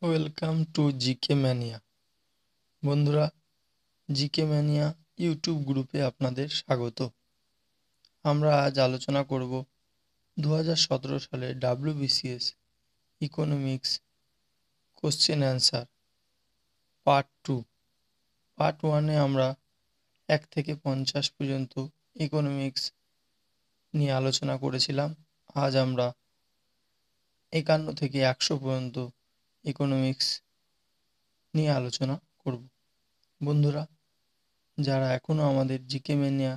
Welcome to GK mania. বন্ধুরা, GK mania YouTube গ্রুপে আপনাদের স্বাগত। আমরা আজ আলোচনা করব 2017 সালে WBCS economics question answer part 2। Part 1-এ আমরা 1 থেকে 50 পর্যন্ত ইকোনমিক্স নিয়ে আলোচনা করেছিলাম। আজ আমরা 51 থেকে 100 পর্যন্ত ইকোনমিক্স নিয়ে আলোচনা করব। বন্ধুরা, যারা এখনও আমাদের GK mania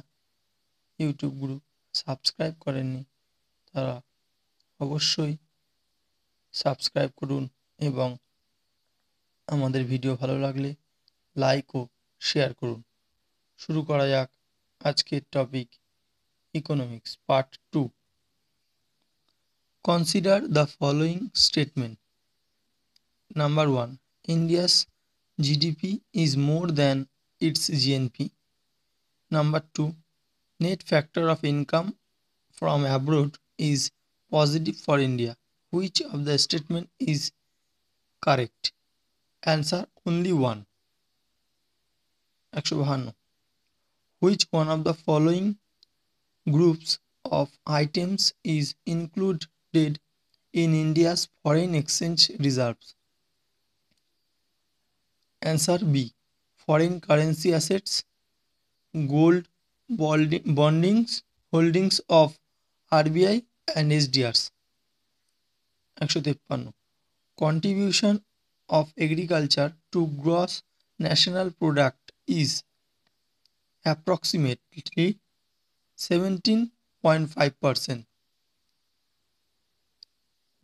YouTube group subscribe করেননি তারা অবশ্যই সাবস্ক্রাইব করুন এবং আমাদের ভিডিও ভালো লাগলে লাইক ও শেয়ার করুন। শুরু করা যাক আজকের topic economics part 2। Consider the following statement. Number 1, India's GDP is more than it's GNP. Number 2, net factor of income from abroad is positive for India. Which of the statement is correct? Answer only one. 152. Which one of the following groups of items is included in India's foreign exchange reserves? Answer B. Foreign currency assets, gold, holdings of RBI and SDRs. 153. Contribution of agriculture to gross national product is approximately 17.5%.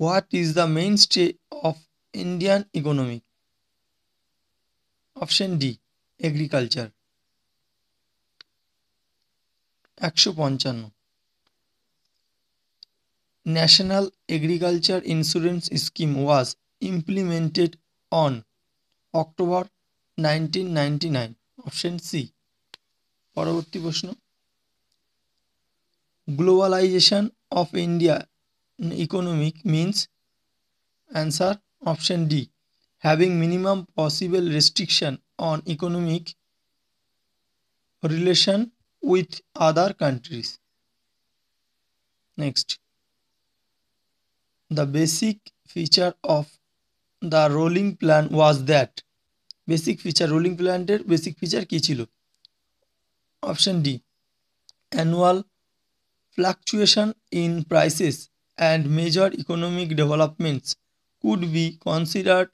What is the mainstay of Indian economy? Option D, agriculture. 155. National Agriculture Insurance Scheme was implemented on October 1999. Option C. পরবর্তী প্রশ্ন, globalization of India economic means? Answer option D, having minimum possible restriction on economic relation with other countries. Next, the basic feature of the rolling plan was that. Basic feature, rolling প্ল্যানের basic feature কী ছিল? Option D, annual fluctuation in prices and major economic developments could be considered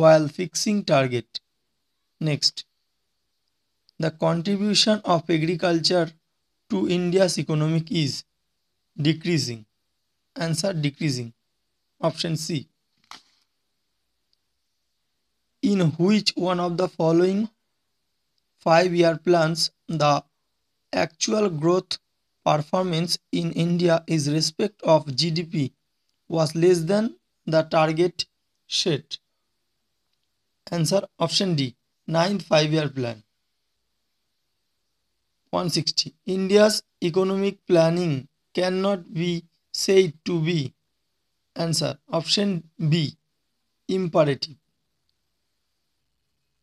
while fixing target. Next, the contribution of agriculture to India's economic is decreasing. Answer decreasing. Option C. In which one of the following 5-year plans the actual growth performance in India is respect of GDP was less than the target set? Answer option D, 9th 5-year plan. 160. India's economic planning cannot be said to be. Answer option B, imperative.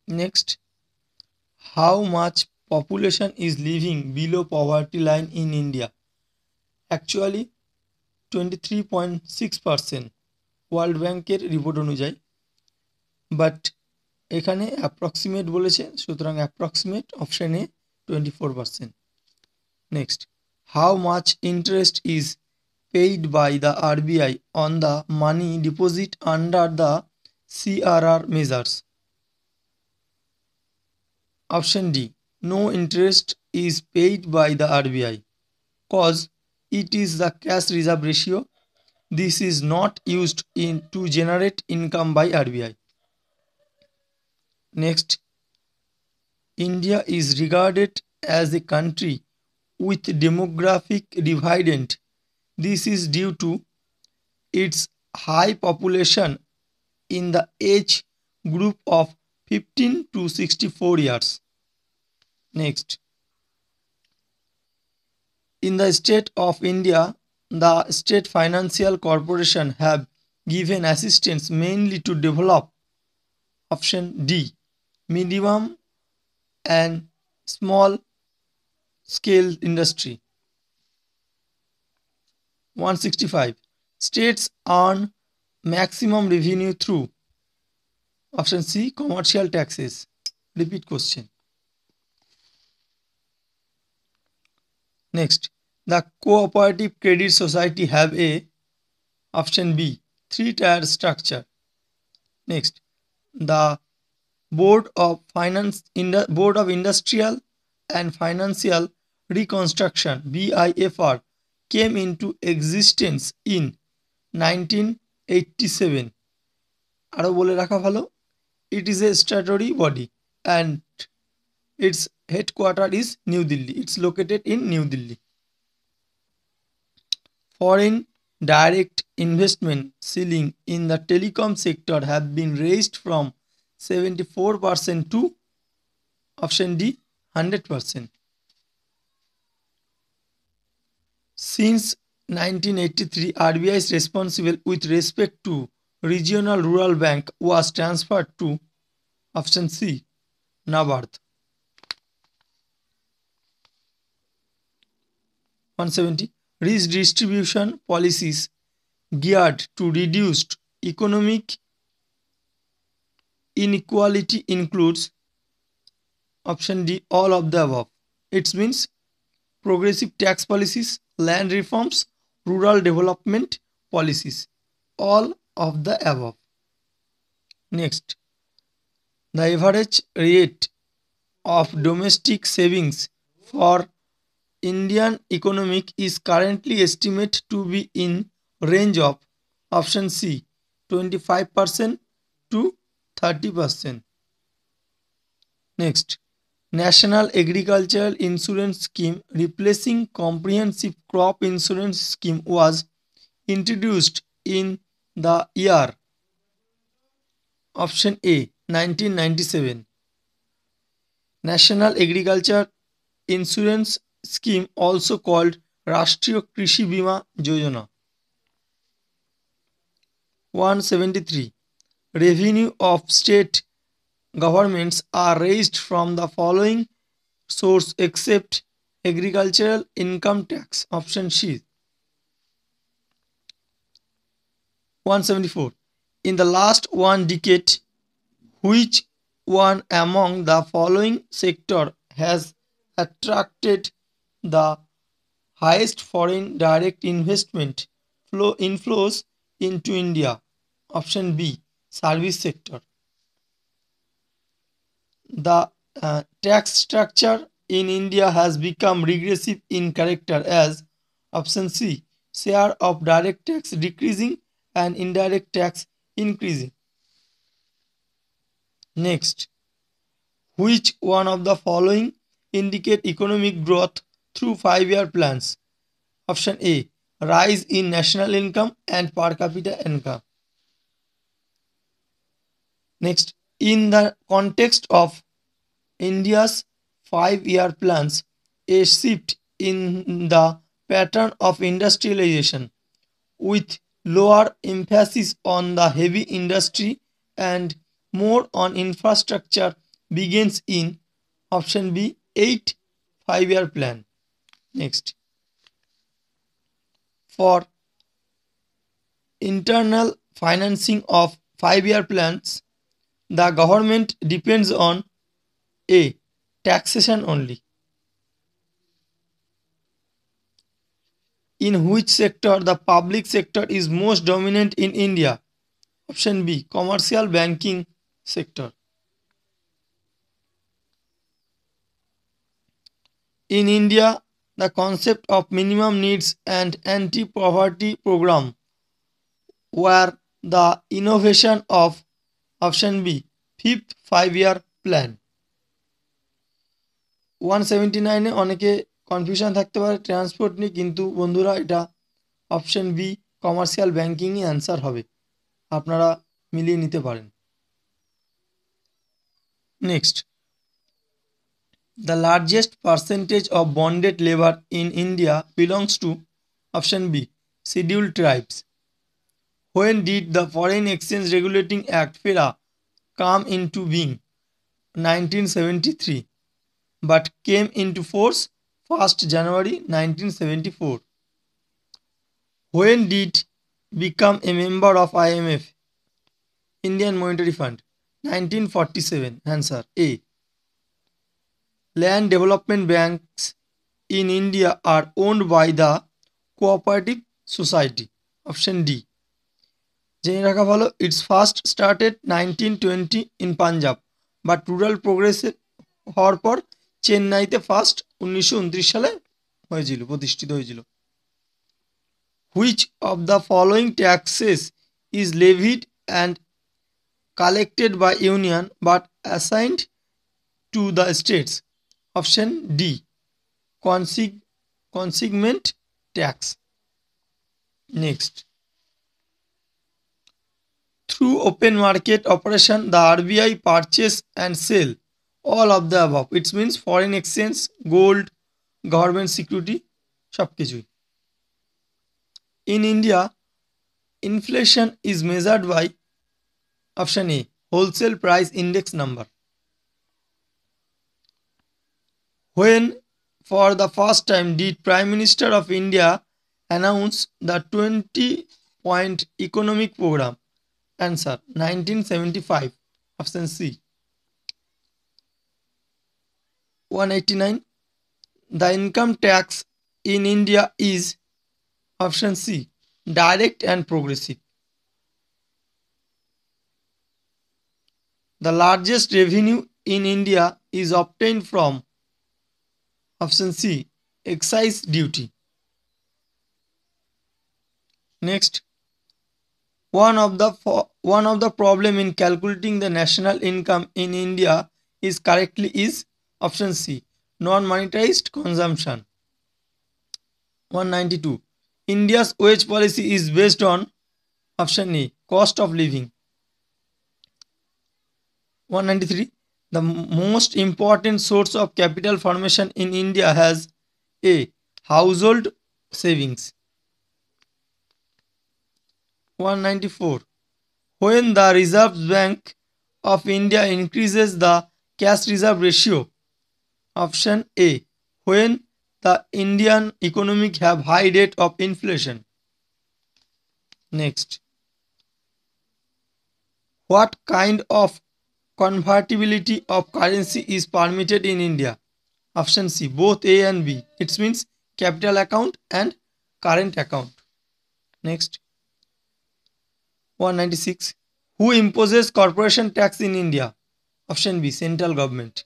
Next, how much population is living below poverty line in India? Actually 23.6% world ব্যাংকের report অনুযায়ী, but এখানে approximate বলেছে, সুতরাং approximate option A 24%. Next, how much interest is paid by the RBI on the money deposit under the CRR measures? Option D, no interest is paid by the RBI cause it is the cash reserve ratio. This is not used to generate income by RBI. Next, India is regarded as a country with demographic dividend. This is due to its high population in the age group of 15 to 64 years. Next, in the state of India, the state financial corporation have given assistance mainly to develop Option D, medium and small scale industry. 165. States earn maximum revenue through. Option C, commercial taxes. Repeat question. Next, the cooperative credit society have a. Option B, three-tier structure. Next, the Board of Industrial and Financial Reconstruction (BIFR) came into existence in 1987. আরো বলে রাখা ভালো, it is a statutory body and its headquarter is New Delhi. It's located in New Delhi. Foreign direct investment ceiling in the telecom sector have been raised from 74% to option D 100%. Since 1983, RBI's responsible with respect to regional rural bank was transferred to option C NABARD. 170. Redistribution policies geared to reduced economic inequality includes option D all of the above. It means progressive tax policies, land reforms, rural development policies, all of the above. Next, the average rate of domestic savings for Indian economic is currently estimated to be in range of option C 25% to 30%. Next, National Agricultural Insurance Scheme replacing Comprehensive Crop Insurance Scheme was introduced in the year option A 1997. National Agriculture Insurance Scheme also called Rashtriya Krishi Bima Yojana. 173. Revenue of state governments are raised from the following source except agricultural income tax. Option C. 174. In the last one decade, which one among the following sector has attracted the highest foreign direct investment inflows into India? Option B, service sector. The tax structure in India has become regressive in character as option C, share of direct tax decreasing and indirect tax increasing. Next, which one of the following indicate economic growth through 5-year plans? Option A, rise in national income and per capita income. Next, in the context of India's 5-year plans, a shift in the pattern of industrialization with lower emphasis on the heavy industry and more on infrastructure begins in option B 8 5-year plan. Next, for internal financing of 5-year plans, the government depends on A, taxation only. In which sector the public sector is most dominant in India? Option B, commercial banking sector. In India, the concept of minimum needs and anti-poverty program were the innovation of option B, 5th 5-year plan. 179 অনেকে confusion থাকতে পারে transport নিয়ে, কিন্তু বন্ধুরা এটা option B commercial ব্যাংকিংই answer হবে, আপনারা মিলিয়ে নিতে পারেন। Next, the largest percentage of bonded labor in India belongs to option B, scheduled tribes. When did the Foreign Exchange Regulating Act FERA come into being 1973 but came into force 1st January 1974. When did become a member of IMF, Indian Monetary Fund? 1947. Answer A. Land development banks in India are owned by the Cooperative Society. Option D. জেনে রাখা ভালো, it's first started 1920 in Punjab, but rural প্রোগ্রেসে হওয়ার পর চেন্নাইতে first 1929 সালে প্রতিষ্ঠিত হয়েছিল। Which of the following taxes is levied and collected by union but assigned to the states? Option D, consignment tax. Next, through open market operation the RBI purchase and sell all of the above. It means foreign exchange, gold, government security, সব কিছুই। In India, inflation is measured by option A, wholesale price index number. When for the first time did Prime Minister of India announce the 20-point economic program? Answer 1975. Option C. 189. The income tax in India is option C, direct and progressive. The largest revenue in India is obtained from option C, excise duty. Next, one of the problem in calculating the national income in India is option C, non-monetized consumption. 192. India's wage policy is based on option A, cost of living. 193. The most important source of capital formation in India has A, household savings. 194. When the Reserve Bank of India increases the cash reserve ratio? Option A, when the Indian economy have high rate of inflation. Next, what kind of convertibility of currency is permitted in India? Option C, both A and B. It means capital account and current account. Next, 196. Who imposes corporation tax in India? Option B, central government.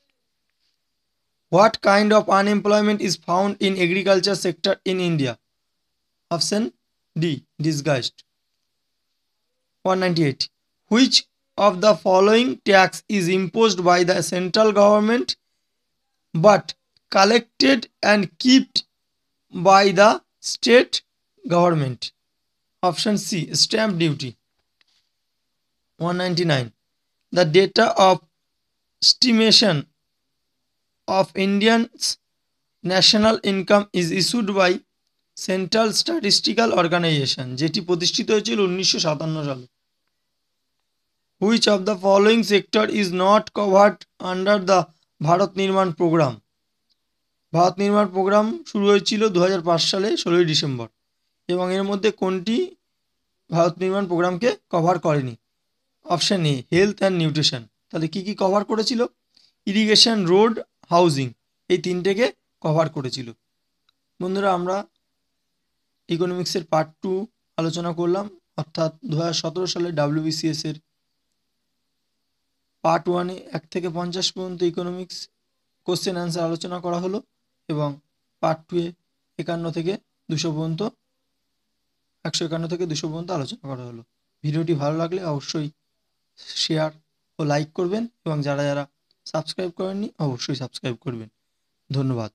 What kind of unemployment is found in agriculture sector in India? Option D, disguised. 198. Which of the following tax is imposed by the central government but collected and kept by the state government? Option C, stamp duty. 199. The data of estimation of Indians' national income is issued by Central Statistical Organization, যেটি প্রতিষ্ঠিত হয়েছিল 1957 সালে। Which of the following sector is not covered under the Bharat নির্মাণ programme? Bharat নির্মাণ programme শুরু হয়েছিল 2005 সালে 16 December, এবং এর মধ্যে কোনটি ভারত নির্মাণ প্রোগ্রামকে কভার করেনি? Option A, health and nutrition. তাহলে কি কি কভার করেছিল? ইরিগেশন, রোড, হাউজিং, এই তিনটেকে কভার করেছিল। বন্ধুরা, আমরা ইকোনমিক্সের পার্ট 2 আলোচনা করলাম, অর্থাৎ 2017 সালে WBCS এর পার্ট 1-এ 1 থেকে 50 পর্যন্ত ইকোনমিক্স কোশ্চেন অ্যান্সার আলোচনা করা হলো, এবং পার্ট 2-এ 51 থেকে 200 পর্যন্ত 151 থেকে 200 পর্যন্ত আলোচনা করা হলো। ভিডিওটি ভালো লাগলে অবশ্যই শেয়ার ও লাইক করবেন, এবং যারা যারা সাবস্ক্রাইব করেননি অবশ্যই সাবস্ক্রাইব করবেন। ধন্যবাদ।